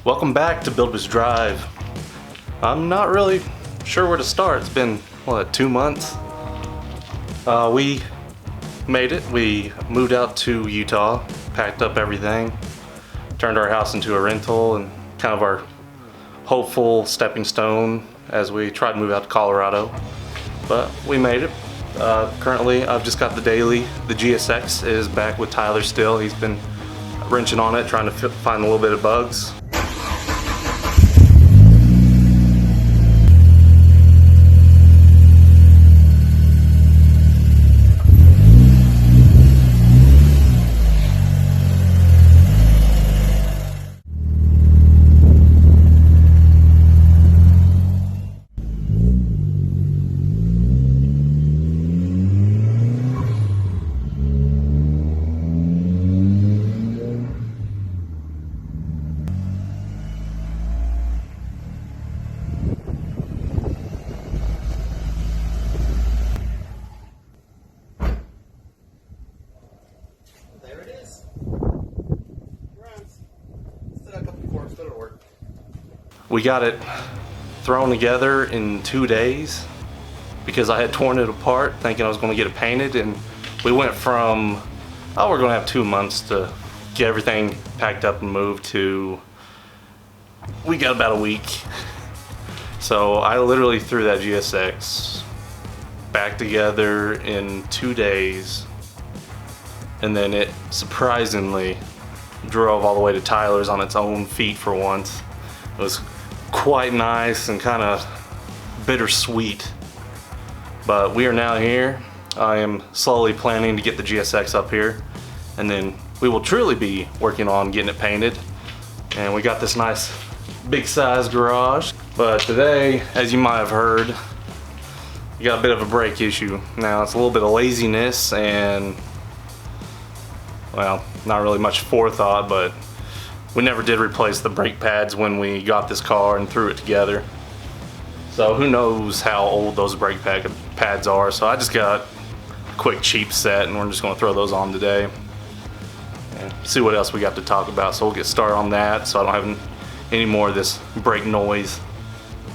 Welcome back to BuildBoostDrive. I'm not really sure where to start. It's been, what, 2 months? We made it. We moved out to Utah, packed up everything, turned our house into a rental, and kind of our hopeful stepping stone as we tried to move out to Colorado. But we made it. Currently, I've just got the daily. The GSX is back with Tyler still. He's been wrenching on it, trying to find a little bit of bugs. There it is. Runs. Still got a couple forks, but it'll work. We got it thrown together in 2 days because I had torn it apart thinking I was going to get it painted, and we went from, oh, we're going to have 2 months to get everything packed up and moved to, we got about a week. So I literally threw that GSX back together in 2 days, and then it surprisingly drove all the way to Tyler's on its own feet for once. It was quite nice and kind of bittersweet, but we are now here. I am slowly planning to get the GSX up here, and then we will truly be working on getting it painted. And we got this nice big size garage, but today, as you might have heard, we got a bit of a brake issue. Now it's a little bit of laziness and, well, not really much forethought, but we never did replace the brake pads when we got this car and threw it together. So who knows how old those brake pads are. So I just got a quick cheap set, and we're just gonna throw those on today and see what else we got to talk about. So we'll get started on that so I don't have any more of this brake noise.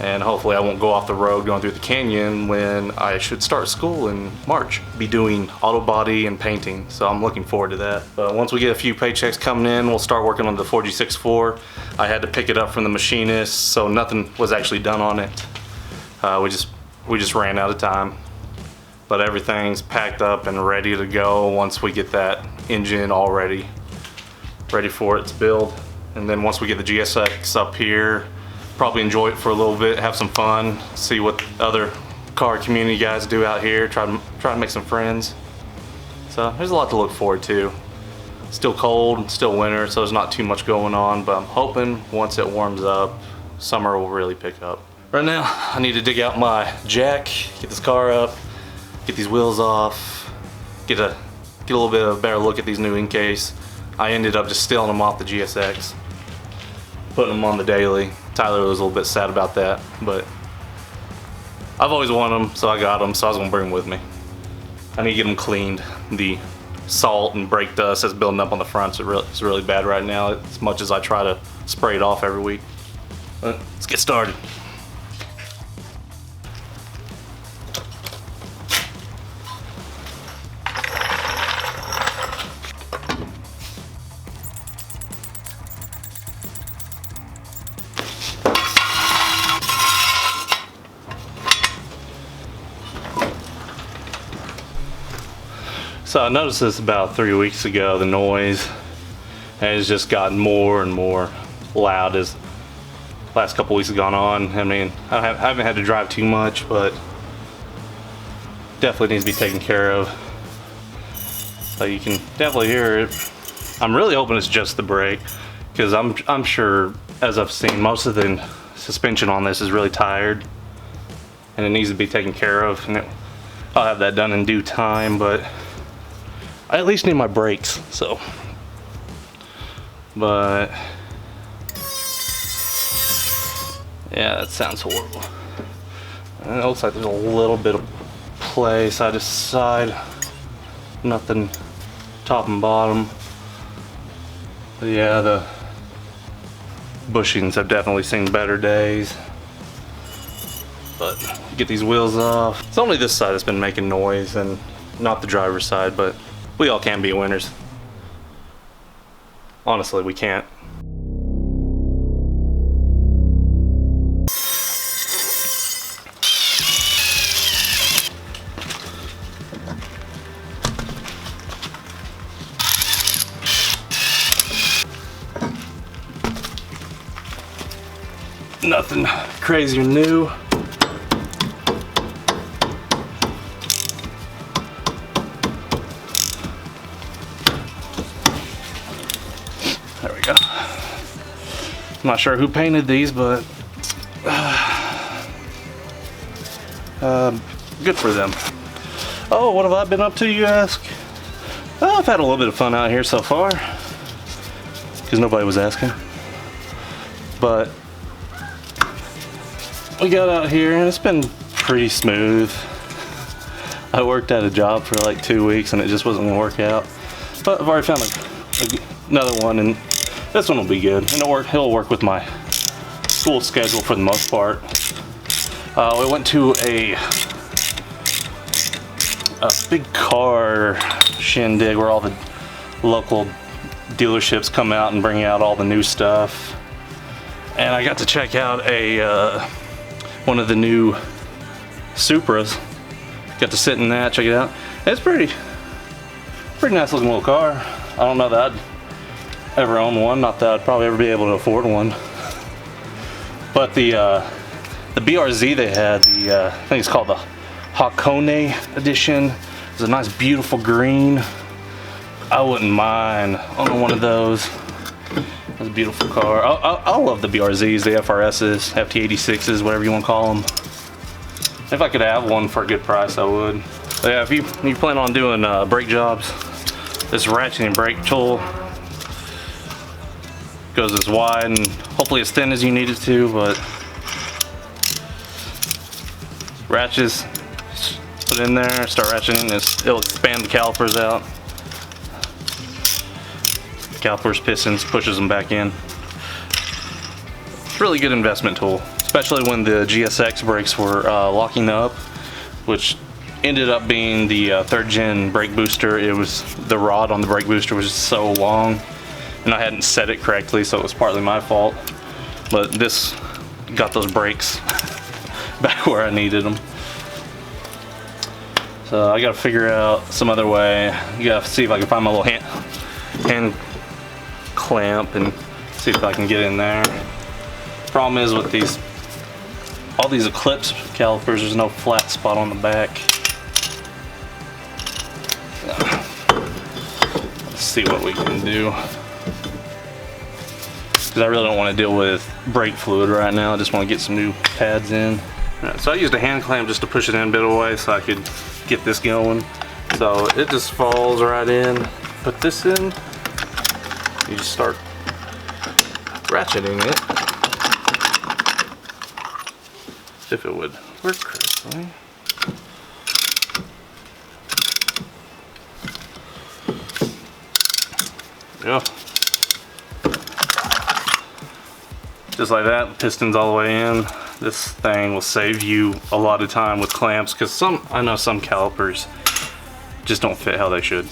And hopefully I won't go off the road going through the canyon when I should start school in March. Be doing auto body and painting, so I'm looking forward to that. But once we get a few paychecks coming in, we'll start working on the 4G64. I had to pick it up from the machinist, so nothing was actually done on it. We just ran out of time. But everything's packed up and ready to go once we get that engine all ready for its build. And then once we get the GSX up here, probably enjoy it for a little bit, have some fun, see what other car community guys do out here, try to make some friends. So there's a lot to look forward to. Still cold, still winter, so there's not too much going on, but I'm hoping once it warms up, summer will really pick up. Right now, I need to dig out my jack, get this car up, get these wheels off, get a little bit of a better look at these new in case. I ended up just stealing them off the GSX, putting them on the daily. Tyler was a little bit sad about that, but I've always wanted them, so I got them, so I was gonna bring them with me. I need to get them cleaned. The salt and brake dust that's building up on the front is really bad right now, as much as I try to spray it off every week. But let's get started. So I noticed this about 3 weeks ago, the noise has just gotten more and more loud as the last couple weeks have gone on. I mean, I haven't had to drive too much, but definitely needs to be taken care of. So you can definitely hear it. I'm really hoping it's just the brake, because I'm sure, as I've seen, most of the suspension on this is really tired and it needs to be taken care of, and I'll have that done in due time, but I at least need my brakes, so. But yeah, that sounds horrible. And it looks like there's a little bit of play side to side. Nothing top and bottom. But yeah, bushings have definitely seen better days. But get these wheels off. It's only this side that's been making noise and not the driver's side, but we all can't be winners. Honestly, we can't. Nothing crazy or new. There we go. I'm not sure who painted these, but good for them. Oh, what have I been up to, you ask? Well, I've had a little bit of fun out here so far, because nobody was asking. But we got out here and it's been pretty smooth. I worked at a job for like 2 weeks and it just wasn't gonna work out. But I've already found another one, and this one will be good. And it'll work with my school schedule for the most part. We went to a big car shindig where all the local dealerships come out and bring out all the new stuff. And I got to check out one of the new Supras. Got to sit in that, check it out. It's pretty nice looking little car. I don't know that I'd ever own one, not that I'd probably ever be able to afford one. But the BRZ they had, I think it's called the Hakone edition. It's a nice beautiful green. I wouldn't mind owning one of those. It's a beautiful car. I love the BRZs, the FRSs, FT86s, whatever you want to call them. If I could have one for a good price, I would. But yeah, if you plan on doing brake jobs, this ratcheting brake tool goes as wide and hopefully as thin as you need it to, but ratchets, put in there, start ratcheting, it'll expand the calipers out. Calipers, pistons, pushes them back in. It's a really good investment tool, especially when the GSX brakes were locking up, which ended up being the third gen brake booster. It was the rod on the brake booster was just so long, and I hadn't set it correctly, so it was partly my fault. But this got those brakes back where I needed them. So I gotta figure out some other way. You gotta see if I can find my little hand clamp and see if I can get in there. Problem is with all these Eclipse calipers, there's no flat spot on the back. Let's see what we can do. Because I really don't want to deal with brake fluid right now. I just want to get some new pads in. Right, so I used a hand clamp just to push it in a bit away so I could get this going. So it just falls right in. Put this in. You just start ratcheting it. If it would work correctly. Yeah. Just like that, pistons all the way in. This thing will save you a lot of time with clamps, because I know some calipers just don't fit how they should.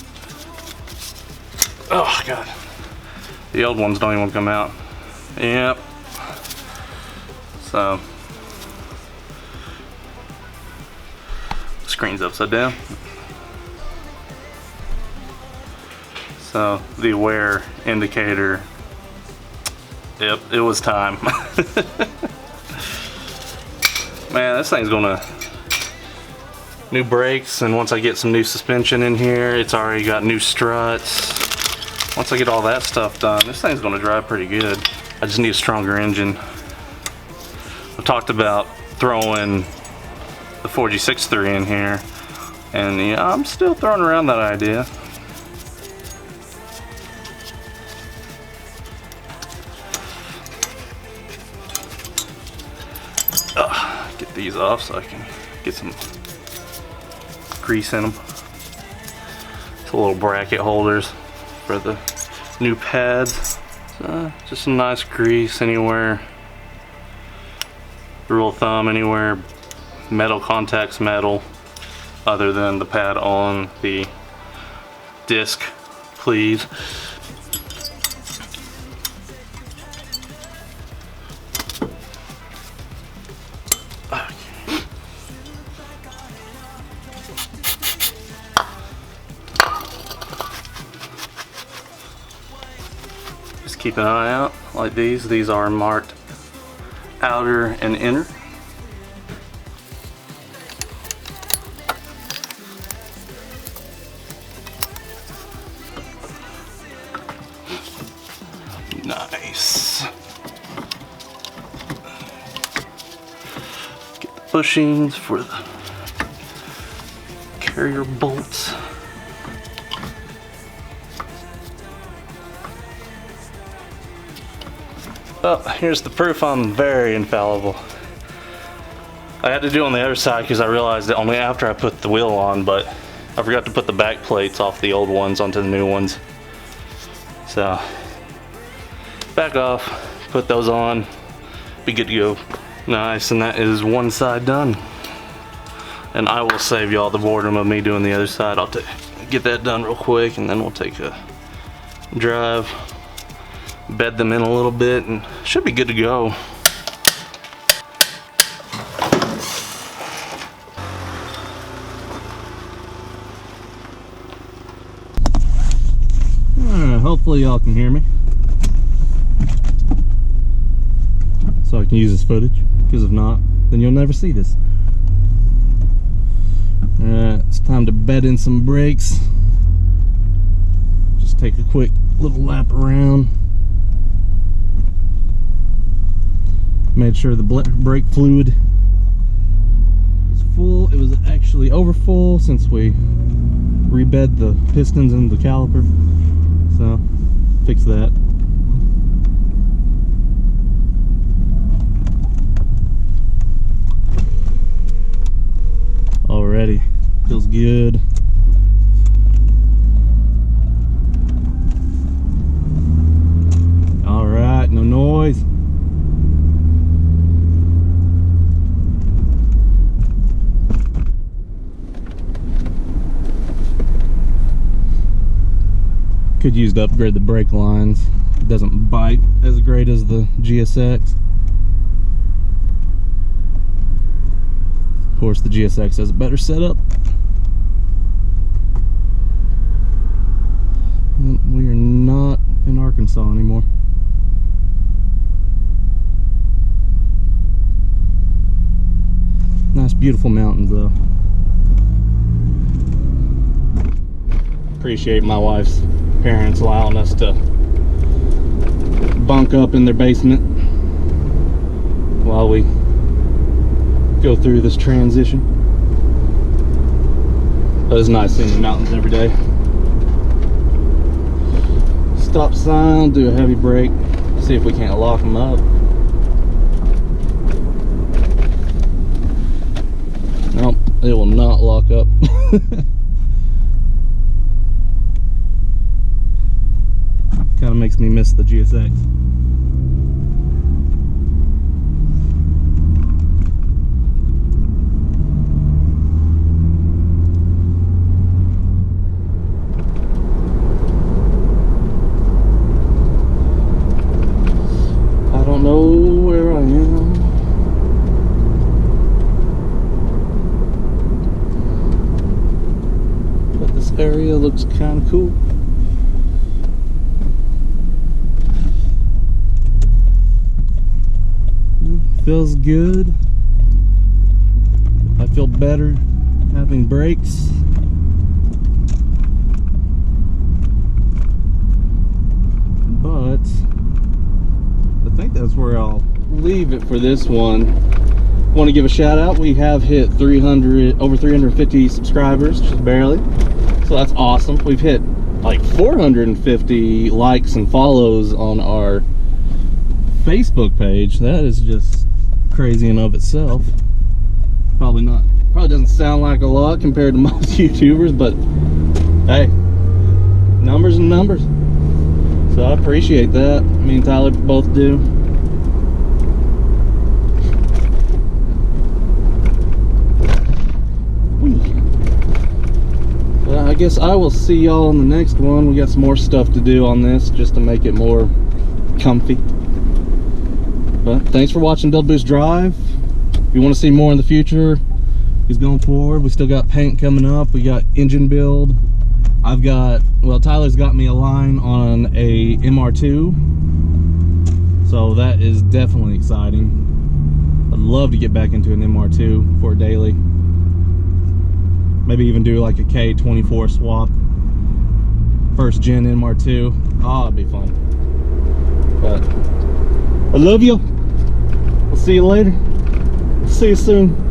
Oh god. The old ones don't even come out. Yep. So screen's upside down. So the wear indicator, yep, it was time. Man, this thing's gonna, new brakes, and once I get some new suspension in here, it's already got new struts. Once I get all that stuff done, this thing's gonna drive pretty good. I just need a stronger engine. I've talked about throwing the 4G63 in here, and yeah, I'm still throwing around that idea. Get these off so I can get some grease in them. It's little bracket holders for the new pads. Just some nice grease anywhere. Rule of thumb, anywhere metal contacts metal other than the pad on the disc, please. Just keep an eye out like these. These are marked outer and inner. Nice. Get the bushings for the carrier bolts. Well, here's the proof I'm very infallible. I had to do it on the other side because I realized it only after I put the wheel on, but I forgot to put the back plates off the old ones onto the new ones. So, back off, put those on, be good to go. Nice, and that is one side done. And I will save y'all the boredom of me doing the other side. I'll get that done real quick, and then we'll take a drive, bed them in a little bit, and should be good to go. Hopefully y'all can hear me, so I can use this footage, because if not, then you'll never see this. Alright, it's time to bed in some brakes. Just take a quick little lap around. Made sure the brake fluid was full. It was actually over full since we rebed the pistons and the caliper. So, fix that. Already, feels good. Alright, no noise. Could use to upgrade the brake lines. It doesn't bite as great as the GSX. Of course, the GSX has a better setup. And we are not in Arkansas anymore. Nice, beautiful mountains, though. Appreciate my wife's parents allowing us to bunk up in their basement while we go through this transition. But it's nice seeing the mountains every day. Stop sign, do a heavy brake, see if we can't lock them up. Nope, it will not lock up. Kind of makes me miss the GSX. I don't know where I am. But this area looks kind of cool. Feels good. I feel better having brakes. But I think that's where I'll leave it for this one. I want to give a shout out. We have hit over 350 subscribers, just barely. So that's awesome. We've hit like 450 likes and follows on our Facebook page. That is just crazy in of itself. Probably doesn't sound like a lot compared to most YouTubers, but hey, numbers and numbers. So I appreciate that. Me and Tyler both do. Well, I guess I will see y'all in the next one. We got some more stuff to do on this just to make it more comfy. But thanks for watching Build Boost Drive. If you want to see more in the future, he's going forward. We still got paint coming up. We got engine build. I've got, well, Tyler's got me a line on a MR2. So that is definitely exciting. I'd love to get back into an MR2 for a daily. Maybe even do like a K24 swap. First gen MR2. Oh, it'd be fun. But I love you. I'll see you later. See you soon.